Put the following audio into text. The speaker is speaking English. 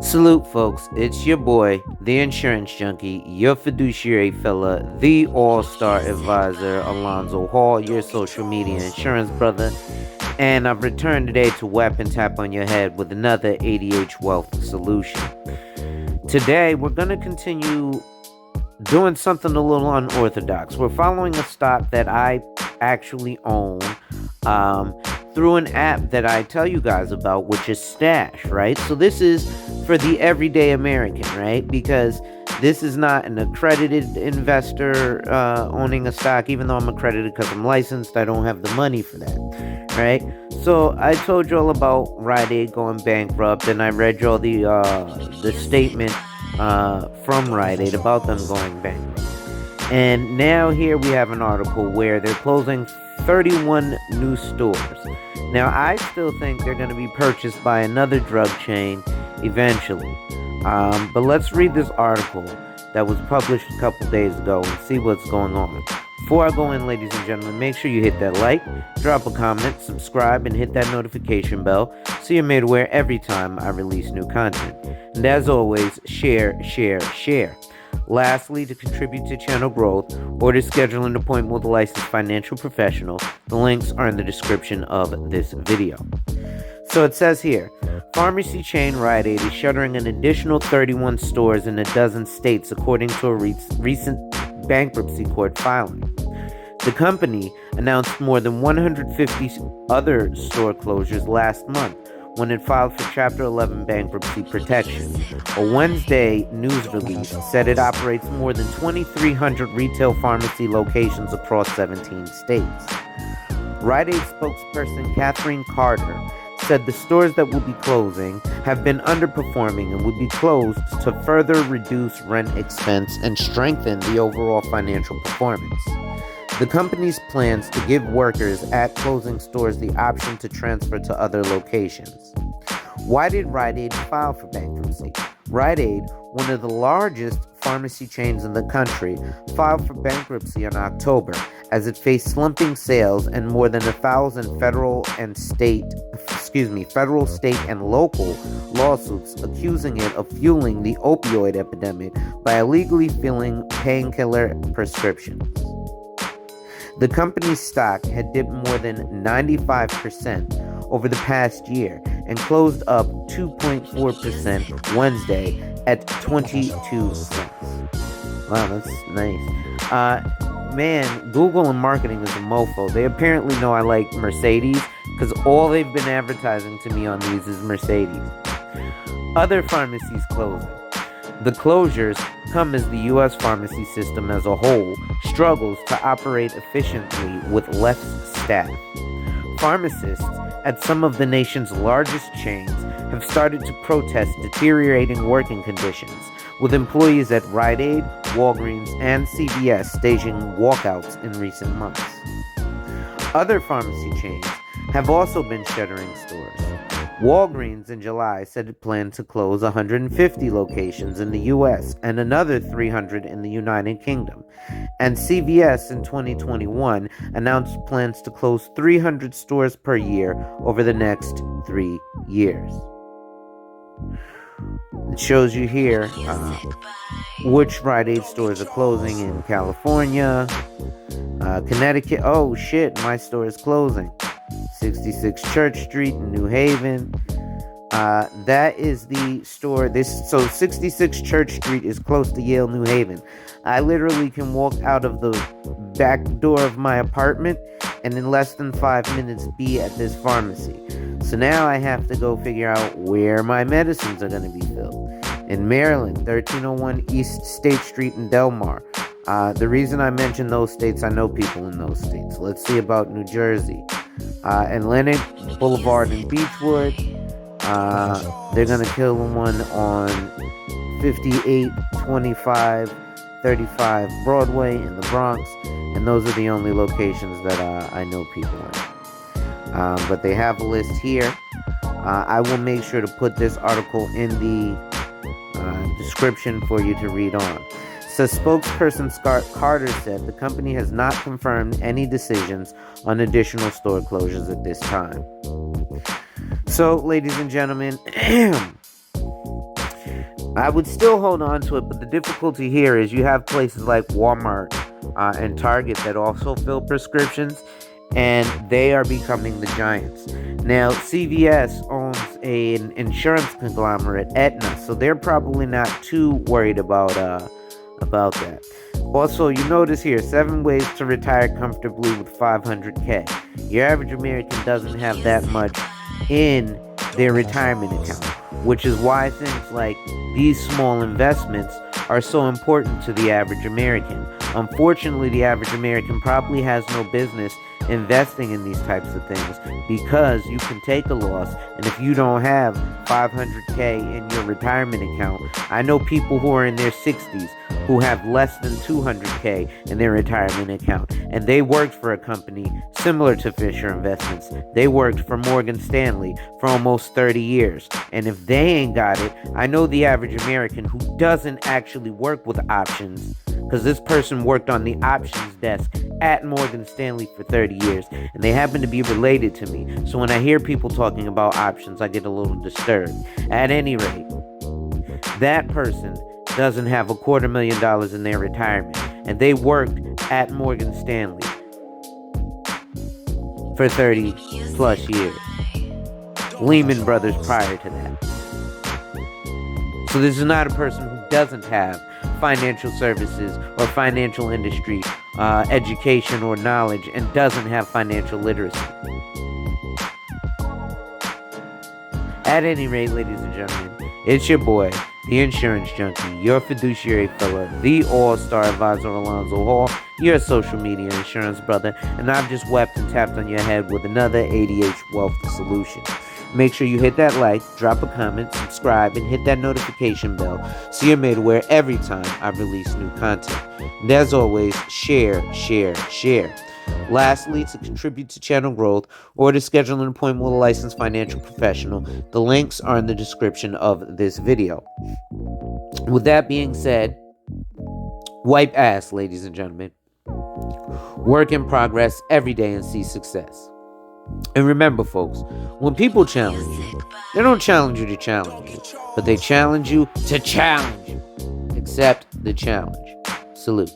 Salute, folks. It's your boy, the insurance junkie, your fiduciary fella, the all-star advisor, Alonzo Hall, your social media insurance brother. And I've returned today to whap and tap on your head with another ADH wealth solution. Today, we're going to continue doing something a little unorthodox. We're following a stock that I actually own through an app that I tell you guys about, which is Stash, right? So this is for the everyday American, right? Because this is not an accredited investor owning a stock, even though I'm accredited because I'm licensed. I don't have the money for that, right? So I told you all about Rite Aid going bankrupt, and I read you all the statement from Rite Aid about them going bankrupt. And now here we have an article where they're closing 31 new stores. Now, I still think they're going to be purchased by another drug chain eventually. But let's read this article that was published a couple days ago and see what's going on. Before I go in, ladies and gentlemen, make sure you hit that like, drop a comment, subscribe, and hit that notification bell so you're made aware every time I release new content. And as always, share, share, share. Lastly, to contribute to channel growth or to schedule an appointment with a licensed financial professional, the links are in the description of this video. So it says here, pharmacy chain Rite Aid is shuttering an additional 31 stores in a dozen states according to a recent bankruptcy court filing. The company announced more than 150 other store closures last month when it filed for Chapter 11 bankruptcy protection. A Wednesday news release said it operates more than 2,300 retail pharmacy locations across 17 states. Rite Aid spokesperson Catherine Carter said the stores that will be closing have been underperforming and would be closed to further reduce rent expense and strengthen the overall financial performance. The company's plans to give workers at closing stores the option to transfer to other locations. Why did Rite Aid file for bankruptcy? Rite Aid, one of the largest pharmacy chains in the country, filed for bankruptcy in October as it faced slumping sales and more than 1,000 federal, state, and local lawsuits accusing it of fueling the opioid epidemic by illegally filling painkiller prescriptions. The company's stock had dipped more than 95% over the past year and closed up 2.4% Wednesday at 22 cents. Wow, that's nice. Man, Google and marketing is a mofo. They apparently know I like Mercedes because all they've been advertising to me on these is Mercedes. Other pharmacies closing. The closures come as the U.S. pharmacy system as a whole struggles to operate efficiently with less staff. Pharmacists at some of the nation's largest chains have started to protest deteriorating working conditions, with employees at Rite Aid, Walgreens, and CVS staging walkouts in recent months. Other pharmacy chains have also been shuttering stores. Walgreens in July said it planned to close 150 locations in the U.S. and another 300 in the United Kingdom. And CVS in 2021 announced plans to close 300 stores per year over the next 3 years. It shows you here which Rite Aid stores are closing in California, Connecticut. Oh shit, my store is closing. 66 Church Street in New Haven. That is the store. So 66 Church Street is close to Yale, New Haven. I literally can walk out of the back door of my apartment and in less than 5 minutes be at this pharmacy. So now I have to go figure out where my medicines are going to be filled. In Maryland, 1301 East State Street in Del Mar. The reason I mention those states, I know people in those states. Let's see about New Jersey. Atlantic Boulevard in Beechwood. They're going to kill one on 58, 25, 35 Broadway in the Bronx. And those are the only locations that I know people in. But they have a list here. I will make sure to put this article in the description for you to read on. So spokesperson Scott Carter said the company has not confirmed any decisions on additional store closures at this time. So, ladies and gentlemen, I would still hold on to it, but the difficulty here is you have places like Walmart and Target that also fill prescriptions, and they are becoming the giants. Now, CVS owns an insurance conglomerate, Aetna, so they're probably not too worried about that. Also, you notice here, 7 ways to retire comfortably with $500K. Your average American doesn't have that much in their retirement account, which is why things like these small investments are so important to the average American. Unfortunately, the average American probably has no business investing in these types of things because you can take a loss, and if you don't have $500K in your retirement account, I know people who are in their 60s who have less than $200K in their retirement account, and they worked for a company similar to Fisher Investments. They worked for Morgan Stanley for almost 30 years, and if they ain't got it, I know the average American who doesn't actually work with options, because this person worked on the options desk at Morgan Stanley for 30 years, and they happen to be related to me. So when I hear people talking about options, I get a little disturbed. At any rate, that person doesn't have $250,000 in their retirement, and they worked at Morgan Stanley for 30 plus years. Lehman Brothers prior to that. So this is not a person who doesn't have financial services or financial industry education or knowledge and doesn't have financial literacy. At any rate, ladies and gentlemen, it's your boy, the insurance junkie, your fiduciary fella, the all-star advisor Alonzo Hall, your social media insurance brother, and I've just wept and tapped on your head with another ADH Wealth Solution. Make sure you hit that like, drop a comment, subscribe, and hit that notification bell so you're made aware every time I release new content. And as always, share, share, share. Lastly, to contribute to channel growth or to schedule an appointment with a licensed financial professional, the links are in the description of this video. With that being said, wipe ass, ladies and gentlemen. Work in progress every day and see success. And remember, folks, when people challenge you, they don't challenge you to challenge you, but they challenge you to challenge you. Accept the challenge. Salute.